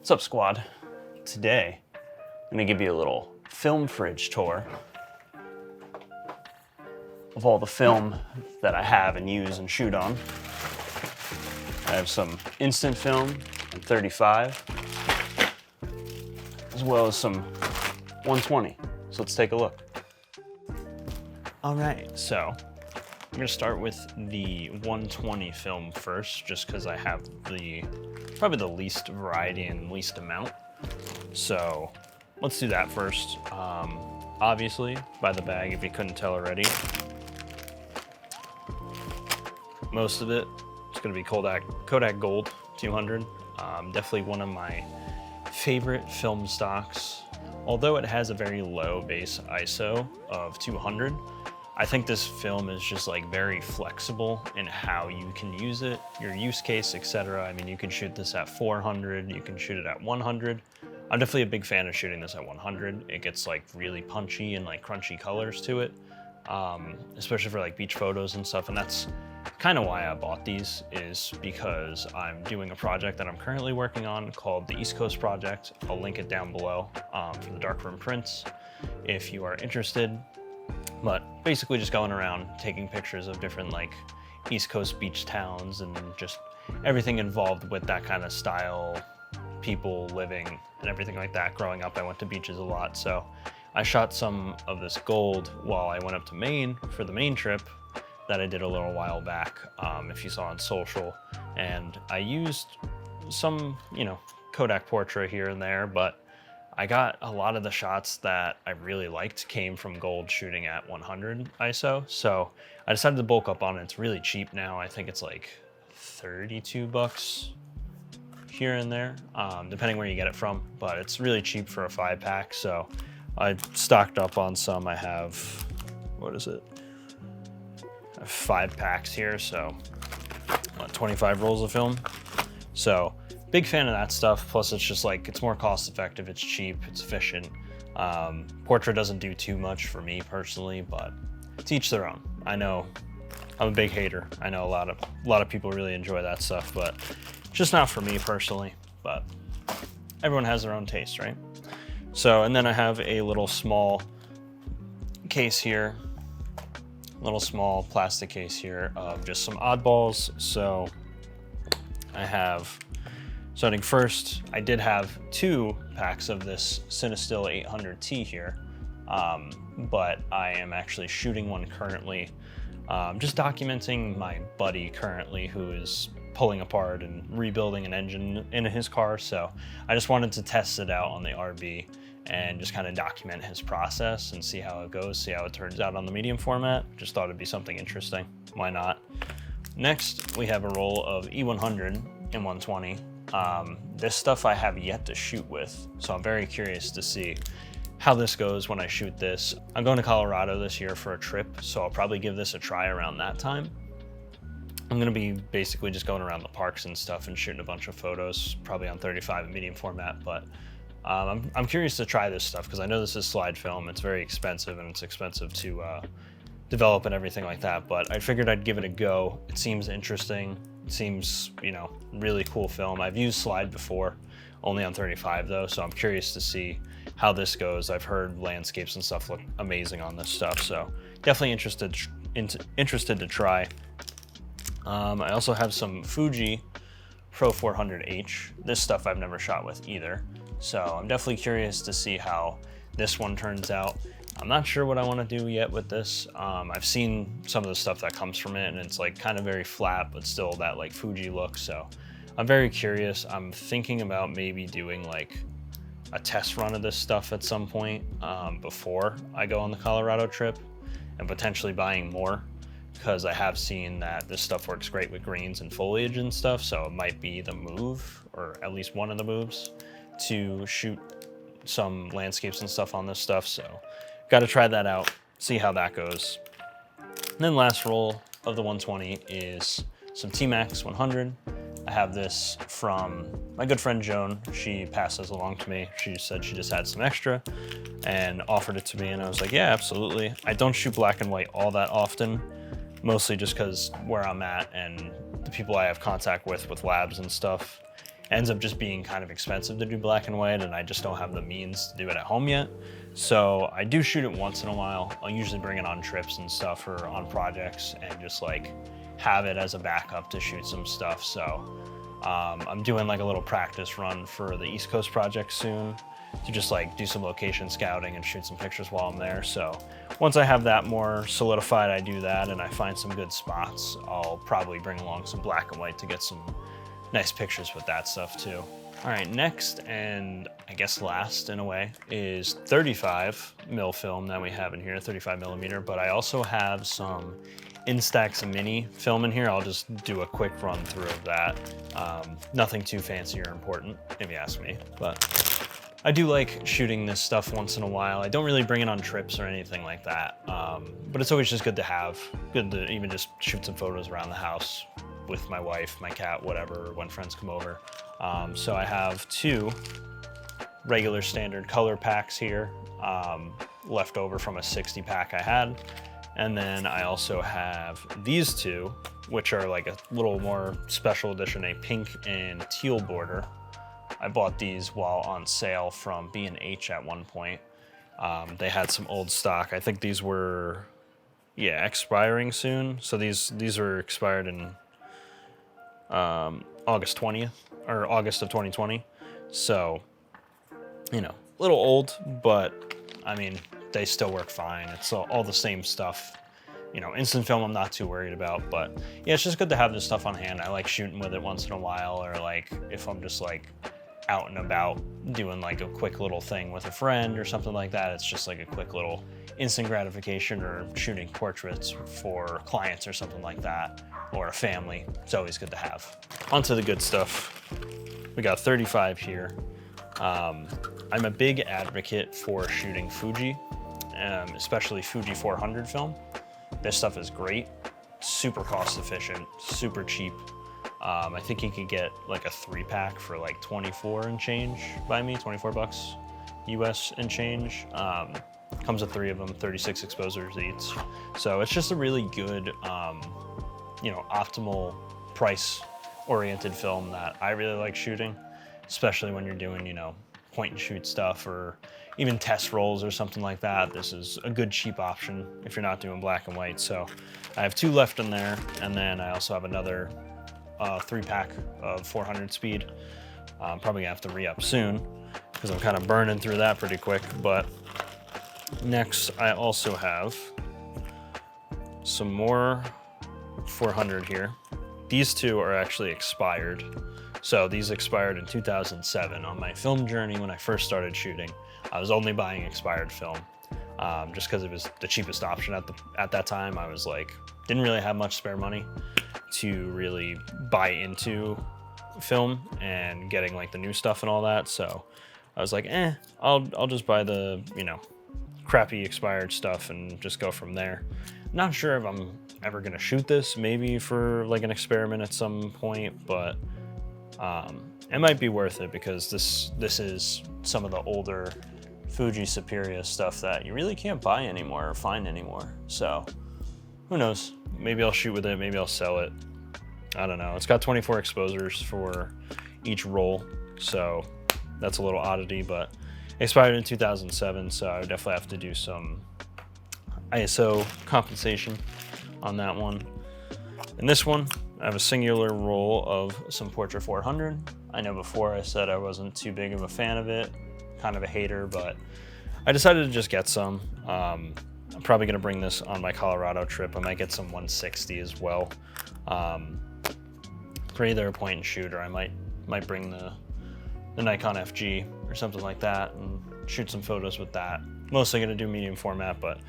What's up, squad? Today, I'm gonna give you a little film fridge tour of all the film that I have and use and shoot on. I have some instant film and 35, as well as some 120. So let's take a look. All right, so I'm gonna start with the 120 film first, just because I have probably the least variety and least amount. So let's do that first. Obviously, by the bag, if you couldn't tell already, most of it is gonna be Kodak Gold 200. Definitely one of my favorite film stocks. Although it has a very low base ISO of 200, I think this film is just like very flexible in how you can use it, your use case, etc. I mean, you can shoot this at 400, you can shoot it at 100. I'm definitely a big fan of shooting this at 100. It gets like really punchy and like crunchy colors to it, especially for like beach photos and stuff. And that's kind of why I bought these, is because I'm doing a project that I'm currently working on called the East Coast Project. I'll link it down below for the darkroom prints if you are interested. But basically just going around taking pictures of different like East Coast beach towns and just everything involved with that kind of style, people living and everything like that. Growing up, I went to beaches a lot. So I shot some of this gold while I went up to Maine for the Maine trip that I did a little while back, if you saw on social. And I used some, Kodak Portra here and there, but I got a lot of the shots that I really liked came from gold shooting at 100 ISO. So I decided to bulk up on it. It's really cheap now. I think it's like 32 bucks here and there, depending where you get it from, but it's really cheap for a 5-pack. So I stocked up on some. I have, what is it? I have 5 packs here, so 25 rolls of film. So big fan of that stuff. Plus it's just like, it's more cost effective, it's cheap, it's efficient. Portra doesn't do too much for me personally, but to each their own. I know I'm a big hater. I know a lot of people really enjoy that stuff, but just not for me personally. But everyone has their own taste, right? So, and then I have a little small case here, little small plastic case here of just some oddballs. So I have, starting first, I did have 2 packs of this Cinestill 800T here, but I am actually shooting one currently, just documenting my buddy currently who is pulling apart and rebuilding an engine in his car. So I just wanted to test it out on the RB and just kind of document his process and see how it goes, see how it turns out on the medium format. Just thought it'd be something interesting. Why not? Next, we have a roll of E100 and 120. This stuff I have yet to shoot with, so I'm very curious to see how this goes when I shoot this. I'm going to Colorado this year for a trip, so I'll probably give this a try around that time. I'm gonna be basically just going around the parks and stuff and shooting a bunch of photos, probably on 35 and medium format, but I'm curious to try this stuff because I know this is slide film. It's very expensive and it's expensive to develop and everything like that, but I figured I'd give it a go. It seems interesting. It seems, really cool film. I've used slide before, only on 35 though, so I'm curious to see how this goes. I've heard landscapes and stuff look amazing on this stuff, so definitely interested to try. I also have some Fuji Pro 400H. This stuff I've never shot with either, so I'm definitely curious to see how this one turns out. I'm not sure what I want to do yet with this. I've seen some of the stuff that comes from it and it's like kind of very flat, but still that like Fuji look. So I'm very curious. I'm thinking about maybe doing like a test run of this stuff at some point before I go on the Colorado trip, and potentially buying more, because I have seen that this stuff works great with greens and foliage and stuff. So it might be the move, or at least one of the moves, to shoot some landscapes and stuff on this stuff. So got to try that out, see how that goes. And then last roll of the 120 is some TMax 100. I have this from my good friend Joan. She passed this along to me. She said she just had some extra and offered it to me, and I was like, yeah, absolutely. I don't shoot black and white all that often, mostly just because where I'm at and the people I have contact with labs and stuff, ends up just being kind of expensive to do black and white, and I just don't have the means to do it at home yet. So I do shoot it once in a while. I'll usually bring it on trips and stuff or on projects and just like have it as a backup to shoot some stuff. So I'm doing like a little practice run for the East Coast project soon to just like do some location scouting and shoot some pictures while I'm there. So once I have that more solidified, I do that and I find some good spots. I'll probably bring along some black and white to get some nice pictures with that stuff too. All right, next, and I guess last in a way, is 35 mil film that we have in here, 35 millimeter, but I also have some Instax Mini film in here. I'll just do a quick run through of that. Nothing too fancy or important, if you ask me, but I do like shooting this stuff once in a while. I don't really bring it on trips or anything like that, but it's always just good to have, good to even just shoot some photos around the house with my wife, my cat, whatever, when friends come over. So I have 2 regular standard color packs here, left over from a 60 pack I had. And then I also have these 2, which are like a little more special edition, a pink and teal border. I bought these while on sale from B&H at one point. They had some old stock. I think these were, yeah, expiring soon. So these are expired in August 20th, or August of 2020. So, you know, a little old, but I mean, they still work fine. It's all the same stuff. You know, instant film I'm not too worried about, but yeah, it's just good to have this stuff on hand. I like shooting with it once in a while, or like if I'm just like out and about doing like a quick little thing with a friend or something like that. It's just like a quick little instant gratification, or shooting portraits for clients or something like that, or a family. It's always good to have. On to the good stuff. We got 35 here. I'm a big advocate for shooting Fuji, especially Fuji 400 film. This stuff is great, super cost efficient, super cheap. I think you could get like a 3-pack for like 24 and change by me, 24 bucks US and change. Comes with 3 of them, 36 exposures each. So it's just a really good, you know, optimal price oriented film that I really like shooting, especially when you're doing, you know, point and shoot stuff or even test rolls or something like that. This is a good cheap option if you're not doing black and white. So I have 2 left in there, and then I also have another 3-pack of 400 speed. I'm probably gonna have to re-up soon because I'm kind of burning through that pretty quick. But next, I also have some more 400 here. These 2 are actually expired. So these expired in 2007. On my film journey when I first started shooting, I was only buying expired film just because it was the cheapest option at that time. I was like, didn't really have much spare money to really buy into film and getting like the new stuff and all that. So I was like, I'll just buy the, you know, crappy expired stuff and just go from there. Not sure if I'm ever gonna shoot this, maybe for like an experiment at some point, but it might be worth it because this is some of the older Fuji Superia stuff that you really can't buy anymore or find anymore. So who knows? Maybe I'll shoot with it, maybe I'll sell it. I don't know. It's got 24 exposures for each roll, so that's a little oddity, but expired in 2007, so I would definitely have to do some ISO compensation on that one. And this one, I have a singular roll of some Portra 400. I know before I said I wasn't too big of a fan of it, kind of a hater, but I decided to just get some. I'm probably gonna bring this on my Colorado trip. I might get some 160 as well. For either a point and shoot, or I might bring the Nikon FG or something like that and shoot some photos with that. Mostly gonna do medium format, but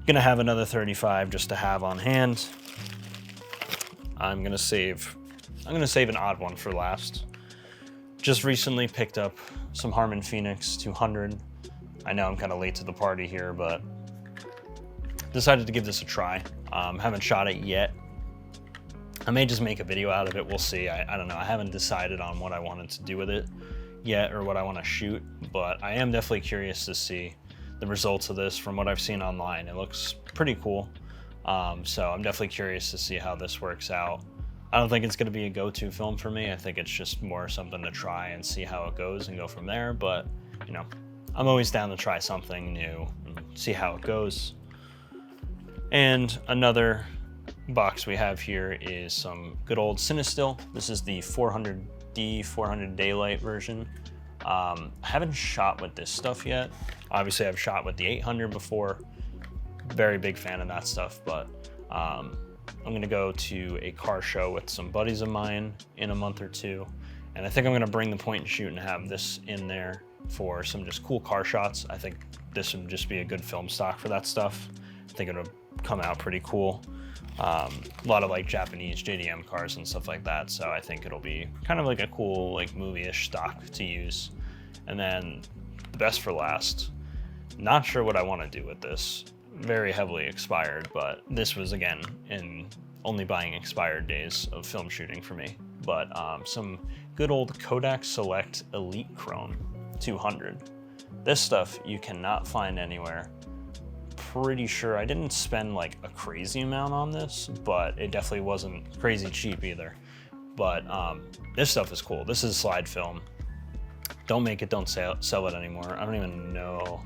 gonna have another 35 just to have on hand. I'm gonna save an odd one for last. Just recently picked up some Harman Phoenix 200. I know I'm kind of late to the party here, but decided to give this a try. Haven't shot it yet. I may just make a video out of it, we'll see. I don't know, I haven't decided on what I wanted to do with it yet or what I want to shoot, but I am definitely curious to see the results of this from what I've seen online. It looks pretty cool. So I'm definitely curious to see how this works out. I don't think it's going to be a go-to film for me. I think it's just more something to try and see how it goes and go from there. But, you know, I'm always down to try something new and see how it goes. And another box we have here is some good old Cinestill. This is the 400D 400 daylight version. I haven't shot with this stuff yet. Obviously, I've shot with the 800 before. Very big fan of that stuff, but I'm gonna go to a car show with some buddies of mine in a month or two, and I think I'm gonna bring the point and shoot and have this in there for some just cool car shots. I think this would just be a good film stock for that stuff. I think it'll come out pretty cool. A lot of like Japanese JDM cars and stuff like that, so I think it'll be kind of like a cool like movie-ish stock to use. And then the best for last, not sure what I want to do with this. Very heavily expired, but this was again in only buying expired days of film shooting for me. But some good old Kodak Select EliteChrome 200. This stuff you cannot find anywhere. Pretty sure I didn't spend like a crazy amount on this, but it definitely wasn't crazy cheap either. But this stuff is cool. This is slide film. Don't make it, don't sell it anymore. I don't even know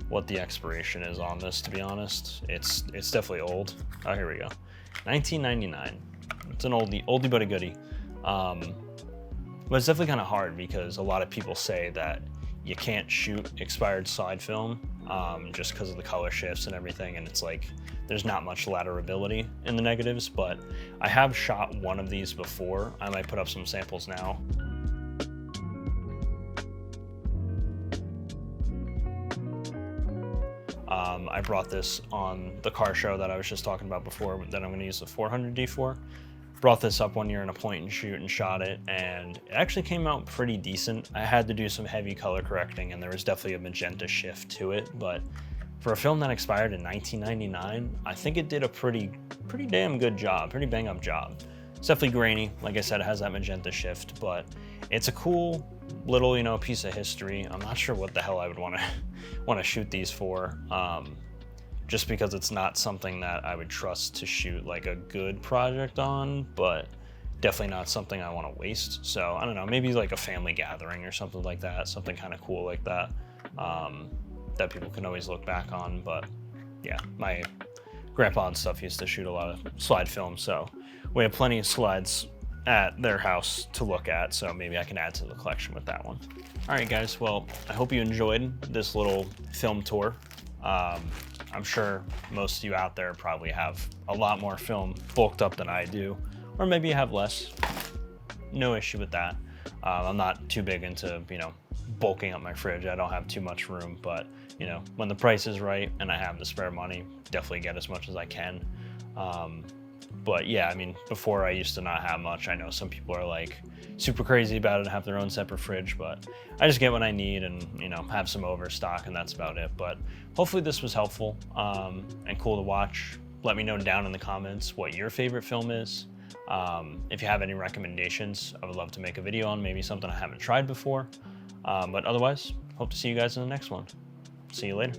what the expiration is on this, to be honest. It's definitely old. Oh, here we go. 1999. It's an oldie but a goodie. But it's definitely kind of hard because a lot of people say that you can't shoot expired slide film just because of the color shifts and everything, and it's like there's not much ladderability in the negatives, but I have shot one of these before. I might put up some samples now. I brought this on the car show that I was just talking about before that I'm going to use the 400D for. Brought this up one year in a point and shoot and shot it, and it actually came out pretty decent. I had to do some heavy color correcting, and there was definitely a magenta shift to it, but for a film that expired in 1999, I think it did a pretty damn good job, pretty bang up job. It's definitely grainy. Like I said, it has that magenta shift, but it's a cool little, you know, piece of history. I'm not sure what the hell I would want to shoot these for, just because it's not something that I would trust to shoot like a good project on, but definitely not something I want to waste. So I don't know, maybe like a family gathering or something like that, something kind of cool like that, that people can always look back on. But yeah, my grandpa and stuff used to shoot a lot of slide film, so we have plenty of slides at their house to look at, so maybe I can add to the collection with that one. All right, guys, well, I hope you enjoyed this little film tour. I'm sure most of you out there probably have a lot more film bulked up than I do, or maybe you have less. No issue with that. I'm not too big into, you know, bulking up my fridge. I don't have too much room, but, you know, when the price is right and I have the spare money, definitely get as much as I can. But yeah, I mean, before I used to not have much. I know some people are like super crazy about it and have their own separate fridge, but I just get what I need and, you know, have some overstock, and that's about it. But hopefully this was helpful and cool to watch. Let me know down in the comments what your favorite film is. If you have any recommendations, I would love to make a video on maybe something I haven't tried before. But otherwise, hope to see you guys in the next one. See you later.